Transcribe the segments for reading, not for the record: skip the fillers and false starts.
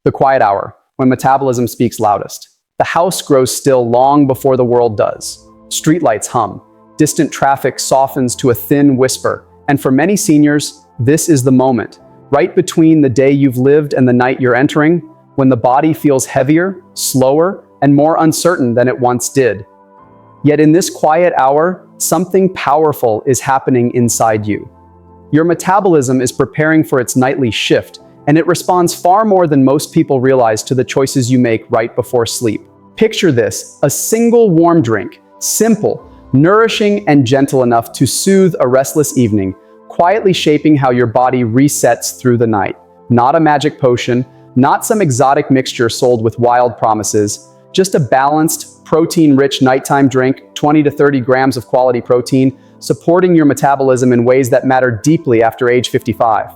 The quiet hour, when metabolism speaks loudest. The house grows still long before the world does. Streetlights hum. Distant traffic softens to a thin whisper. And for many seniors, this is the moment, right between the day you've lived and the night you're entering, when the body feels heavier, slower, and more uncertain than it once did. Yet in this quiet hour, something powerful is happening inside you. Your metabolism is preparing for its nightly shift, and it responds far more than most people realize to the choices you make right before sleep. Picture this, a single warm drink, simple, nourishing, and gentle enough to soothe a restless evening, quietly shaping how your body resets through the night. Not a magic potion, not some exotic mixture sold with wild promises, just a balanced, protein-rich nighttime drink, 20 to 30 grams of quality protein, supporting your metabolism in ways that matter deeply after age 55.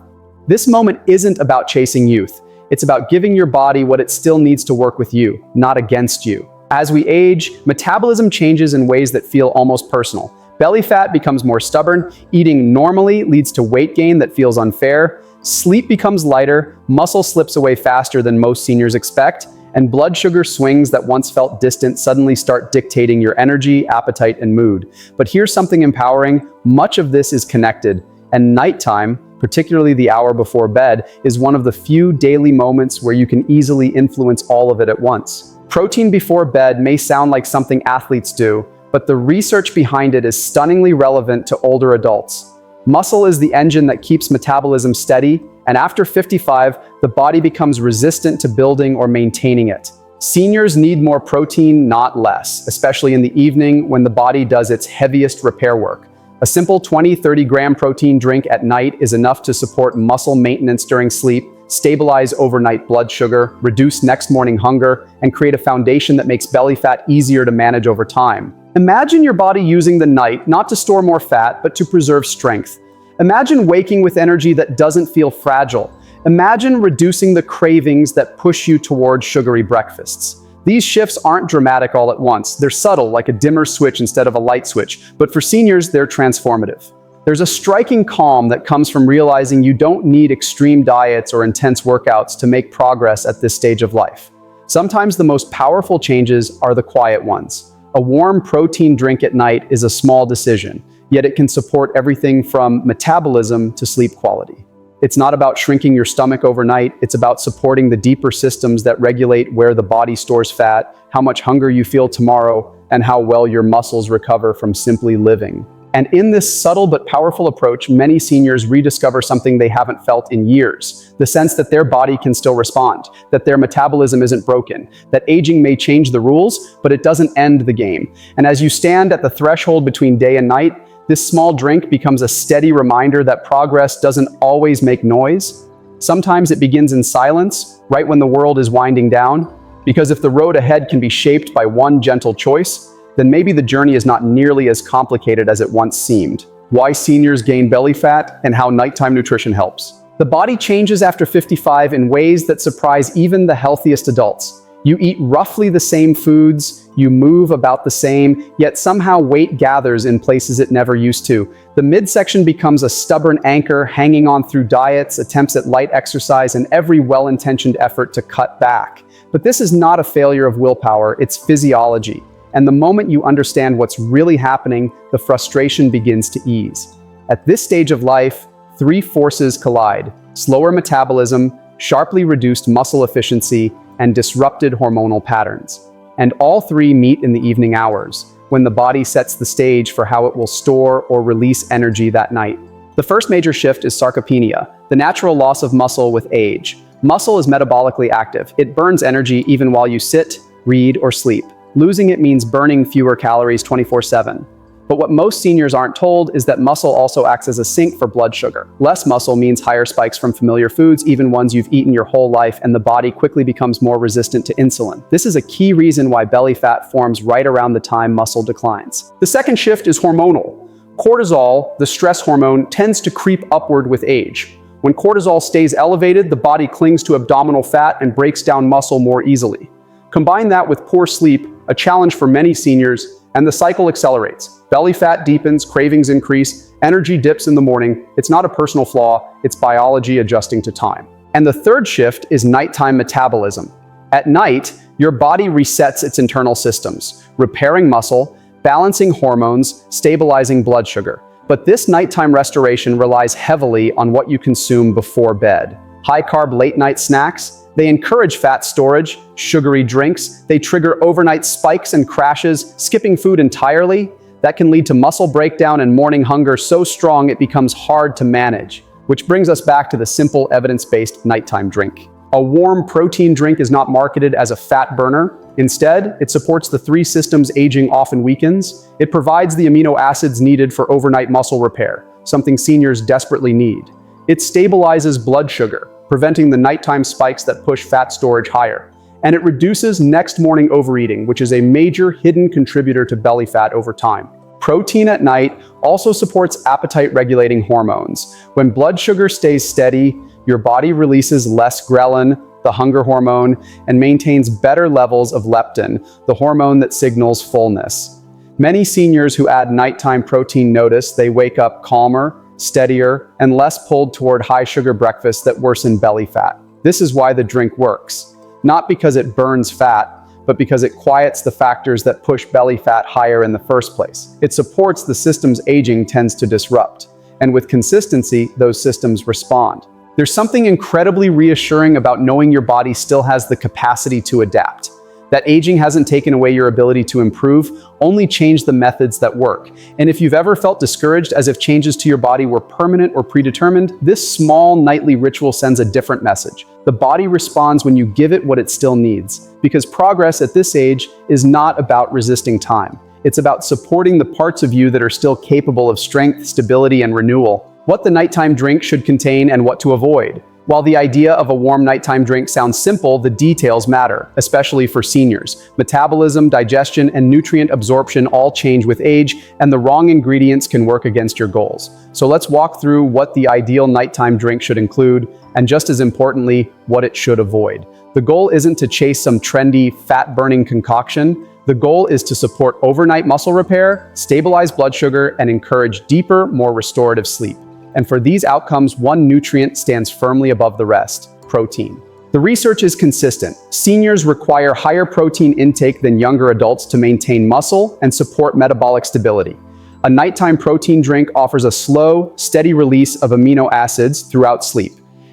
This moment isn't about chasing youth. It's about giving your body what it still needs to work with you, not against you. As we age, metabolism changes in ways that feel almost personal. Belly fat becomes more stubborn, eating normally leads to weight gain that feels unfair, sleep becomes lighter, muscle slips away faster than most seniors expect, and blood sugar swings that once felt distant suddenly start dictating your energy, appetite, and mood. But here's something empowering: much of this is connected, and nighttime, particularly the hour before bed, is one of the few daily moments where you can easily influence all of it at once. Protein before bed may sound like something athletes do, but the research behind it is stunningly relevant to older adults. Muscle is the engine that keeps metabolism steady, and after 55, the body becomes resistant to building or maintaining it. Seniors need more protein, not less, especially in the evening when the body does its heaviest repair work. A simple 20-30 gram protein drink at night is enough to support muscle maintenance during sleep, stabilize overnight blood sugar, reduce next morning hunger, and create a foundation that makes belly fat easier to manage over time. Imagine your body using the night not to store more fat, but to preserve strength. Imagine waking with energy that doesn't feel fragile. Imagine reducing the cravings that push you toward sugary breakfasts. These shifts aren't dramatic all at once. They're subtle, like a dimmer switch instead of a light switch, but for seniors, they're transformative. There's a striking calm that comes from realizing you don't need extreme diets or intense workouts to make progress at this stage of life. Sometimes the most powerful changes are the quiet ones. A warm protein drink at night is a small decision, yet it can support everything from metabolism to sleep quality. It's not about shrinking your stomach overnight, it's about supporting the deeper systems that regulate where the body stores fat, how much hunger you feel tomorrow, and how well your muscles recover from simply living. And in this subtle but powerful approach, many seniors rediscover something they haven't felt in years: the sense that their body can still respond, that their metabolism isn't broken, that aging may change the rules, but it doesn't end the game. And as you stand at the threshold between day and night, this small drink becomes a steady reminder that progress doesn't always make noise. Sometimes it begins in silence, right when the world is winding down. Because if the road ahead can be shaped by one gentle choice, then maybe the journey is not nearly as complicated as it once seemed. Why seniors gain belly fat and how nighttime nutrition helps. The body changes after 55 in ways that surprise even the healthiest adults. You eat roughly the same foods, you move about the same, yet somehow weight gathers in places it never used to. The midsection becomes a stubborn anchor, hanging on through diets, attempts at light exercise, and every well-intentioned effort to cut back. But this is not a failure of willpower, it's physiology. And the moment you understand what's really happening, the frustration begins to ease. At this stage of life, three forces collide: slower metabolism, sharply reduced muscle efficiency, and disrupted hormonal patterns. And all three meet in the evening hours, when the body sets the stage for how it will store or release energy that night. The first major shift is sarcopenia, the natural loss of muscle with age. Muscle is metabolically active. It burns energy even while you sit, read, or sleep. Losing it means burning fewer calories 24/7. But what most seniors aren't told is that muscle also acts as a sink for blood sugar. Less muscle means higher spikes from familiar foods, even ones you've eaten your whole life, and the body quickly becomes more resistant to insulin. This is a key reason why belly fat forms right around the time muscle declines. The second shift is hormonal. Cortisol, the stress hormone, tends to creep upward with age. When cortisol stays elevated, the body clings to abdominal fat and breaks down muscle more easily. Combine that with poor sleep, a challenge for many seniors, and the cycle accelerates. Belly fat deepens, cravings increase, energy dips in the morning. It's not a personal flaw, it's biology adjusting to time. And the third shift is nighttime metabolism. At night, your body resets its internal systems, repairing muscle, balancing hormones, stabilizing blood sugar. But this nighttime restoration relies heavily on what you consume before bed. High-carb late-night snacks, they encourage fat storage. Sugary drinks, they trigger overnight spikes and crashes. Skipping food entirely, that can lead to muscle breakdown and morning hunger so strong it becomes hard to manage. Which brings us back to the simple evidence-based nighttime drink. A warm protein drink is not marketed as a fat burner. Instead, it supports the three systems aging often weakens. It provides the amino acids needed for overnight muscle repair, something seniors desperately need. It stabilizes blood sugar, preventing the nighttime spikes that push fat storage higher. And it reduces next morning overeating, which is a major hidden contributor to belly fat over time. Protein at night also supports appetite-regulating hormones. When blood sugar stays steady, your body releases less ghrelin, the hunger hormone, and maintains better levels of leptin, the hormone that signals fullness. Many seniors who add nighttime protein notice they wake up calmer, steadier, and less pulled toward high-sugar breakfasts that worsen belly fat. This is why the drink works. Not because it burns fat, but because it quiets the factors that push belly fat higher in the first place. It supports the systems aging tends to disrupt. And with consistency, those systems respond. There's something incredibly reassuring about knowing your body still has the capacity to adapt. That aging hasn't taken away your ability to improve, only changed the methods that work. And if you've ever felt discouraged as if changes to your body were permanent or predetermined, this small nightly ritual sends a different message. The body responds when you give it what it still needs. Because progress at this age is not about resisting time. It's about supporting the parts of you that are still capable of strength, stability, and renewal. What the nighttime drink should contain and what to avoid. While the idea of a warm nighttime drink sounds simple, the details matter, especially for seniors. Metabolism, digestion, and nutrient absorption all change with age, and the wrong ingredients can work against your goals. So let's walk through what the ideal nighttime drink should include, and just as importantly, what it should avoid. The goal isn't to chase some trendy, fat-burning concoction. The goal is to support overnight muscle repair, stabilize blood sugar, and encourage deeper, more restorative sleep. And for these outcomes, one nutrient stands firmly above the rest: protein. The research is consistent. Seniors require higher protein intake than younger adults to maintain muscle and support metabolic stability. A nighttime protein drink offers a slow, steady release of amino acids throughout sleep.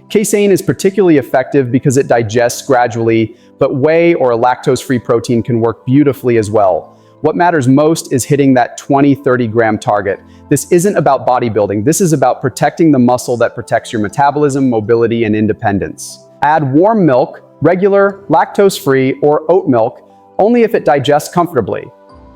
Casein is particularly effective because it digests gradually, but whey or a lactose-free protein can work beautifully as well. What matters most is hitting that 20-30 gram target. This isn't about bodybuilding. This is about protecting the muscle that protects your metabolism, mobility, and independence. Add warm milk, regular, lactose-free, or oat milk, only if it digests comfortably.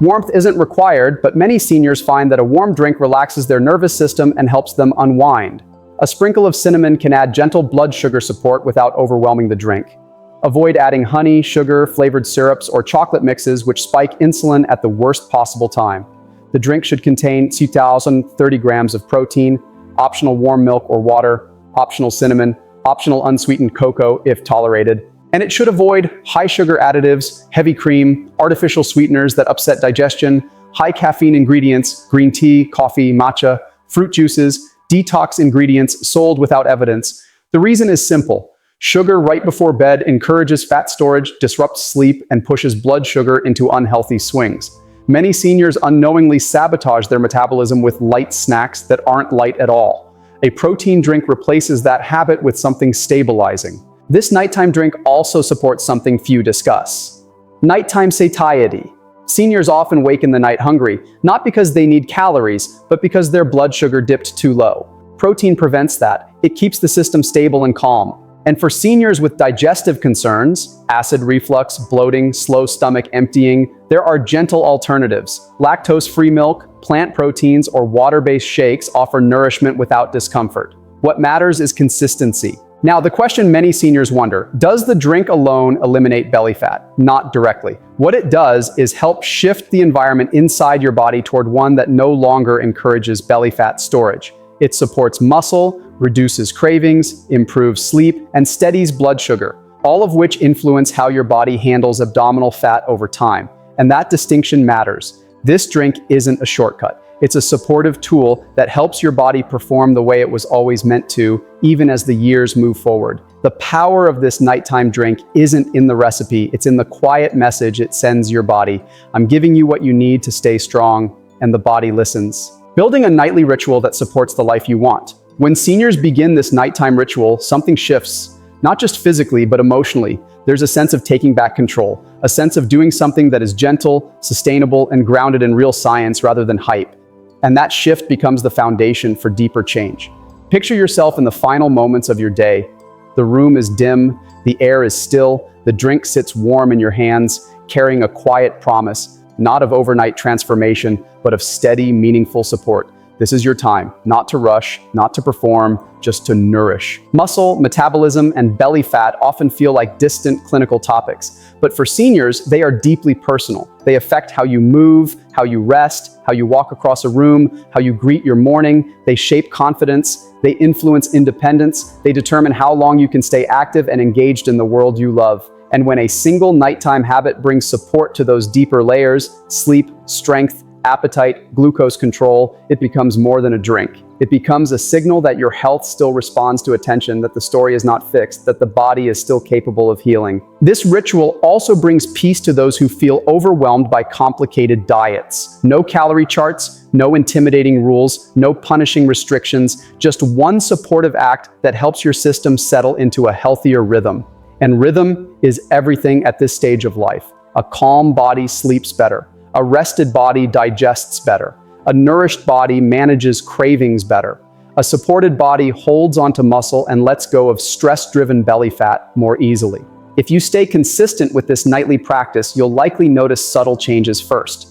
Warmth isn't required, but many seniors find that a warm drink relaxes their nervous system and helps them unwind. A sprinkle of cinnamon can add gentle blood sugar support without overwhelming the drink. Avoid adding honey, sugar, flavored syrups, or chocolate mixes which spike insulin at the worst possible time. The drink should contain 2,030 grams of protein, optional warm milk or water, optional cinnamon, optional unsweetened cocoa if tolerated, and it should avoid high sugar additives, heavy cream, artificial sweeteners that upset digestion, high caffeine ingredients, green tea, coffee, matcha, fruit juices, detox ingredients sold without evidence. The reason is simple. Sugar right before bed encourages fat storage, disrupts sleep, and pushes blood sugar into unhealthy swings. Many seniors unknowingly sabotage their metabolism with light snacks that aren't light at all. A protein drink replaces that habit with something stabilizing. This nighttime drink also supports something few discuss: nighttime satiety. Seniors often wake in the night hungry, not because they need calories, but because their blood sugar dipped too low. Protein prevents that. It keeps the system stable and calm. And for seniors with digestive concerns, acid reflux, bloating, slow stomach emptying, there are gentle alternatives. Lactose-free milk, plant proteins, or water-based shakes offer nourishment without discomfort. What matters is consistency. Now, the question many seniors wonder, does the drink alone eliminate belly fat? Not directly. What it does is help shift the environment inside your body toward one that no longer encourages belly fat storage. It supports muscle, reduces cravings, improves sleep, and steadies blood sugar, all of which influence how your body handles abdominal fat over time. And that distinction matters. This drink isn't a shortcut. It's a supportive tool that helps your body perform the way it was always meant to, even as the years move forward. The power of this nighttime drink isn't in the recipe, it's in the quiet message it sends your body. I'm giving you what you need to stay strong, and the body listens. Building a nightly ritual that supports the life you want. When seniors begin this nighttime ritual, something shifts, not just physically, but emotionally. There's a sense of taking back control, a sense of doing something that is gentle, sustainable, and grounded in real science rather than hype. And that shift becomes the foundation for deeper change. Picture yourself in the final moments of your day. The room is dim, the air is still, the drink sits warm in your hands, carrying a quiet promise, not of overnight transformation, but of steady, meaningful support. This is your time, not to rush, not to perform, just to nourish. Muscle, metabolism, and belly fat often feel like distant clinical topics, but for seniors, they are deeply personal. They affect how you move, how you rest, how you walk across a room, how you greet your morning. They shape confidence, they influence independence, they determine how long you can stay active and engaged in the world you love. And when a single nighttime habit brings support to those deeper layers, sleep, strength, appetite, glucose control, it becomes more than a drink. It becomes a signal that your health still responds to attention, that the story is not fixed, that the body is still capable of healing. This ritual also brings peace to those who feel overwhelmed by complicated diets. No calorie charts, no intimidating rules, no punishing restrictions, just one supportive act that helps your system settle into a healthier rhythm. And rhythm is everything at this stage of life. A calm body sleeps better. A rested body digests better. A nourished body manages cravings better. A supported body holds onto muscle and lets go of stress-driven belly fat more easily. If you stay consistent with this nightly practice, you'll likely notice subtle changes first.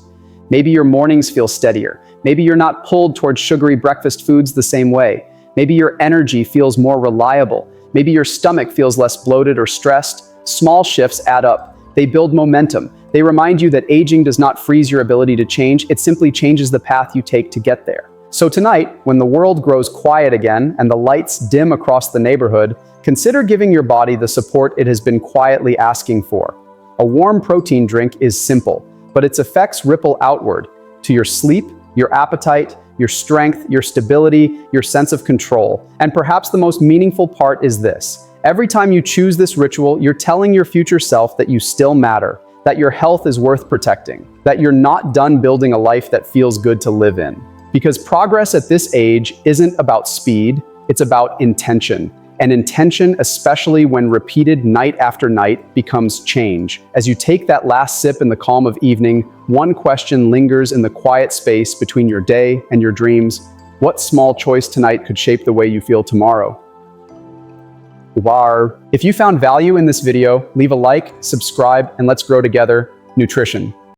Maybe your mornings feel steadier. Maybe you're not pulled towards sugary breakfast foods the same way. Maybe your energy feels more reliable. Maybe your stomach feels less bloated or stressed. Small shifts add up. They build momentum. They remind you that aging does not freeze your ability to change, it simply changes the path you take to get there. So tonight, when the world grows quiet again and the lights dim across the neighborhood, consider giving your body the support it has been quietly asking for. A warm protein drink is simple, but its effects ripple outward to your sleep, your appetite, your strength, your stability, your sense of control. And perhaps the most meaningful part is this. Every time you choose this ritual, you're telling your future self that you still matter, that your health is worth protecting, that you're not done building a life that feels good to live in. Because progress at this age isn't about speed, it's about intention. And intention, especially when repeated night after night, becomes change. As you take that last sip in the calm of evening, one question lingers in the quiet space between your day and your dreams. What small choice tonight could shape the way you feel tomorrow? If you found value in this video, leave a like, subscribe, and let's grow together. Nutrition.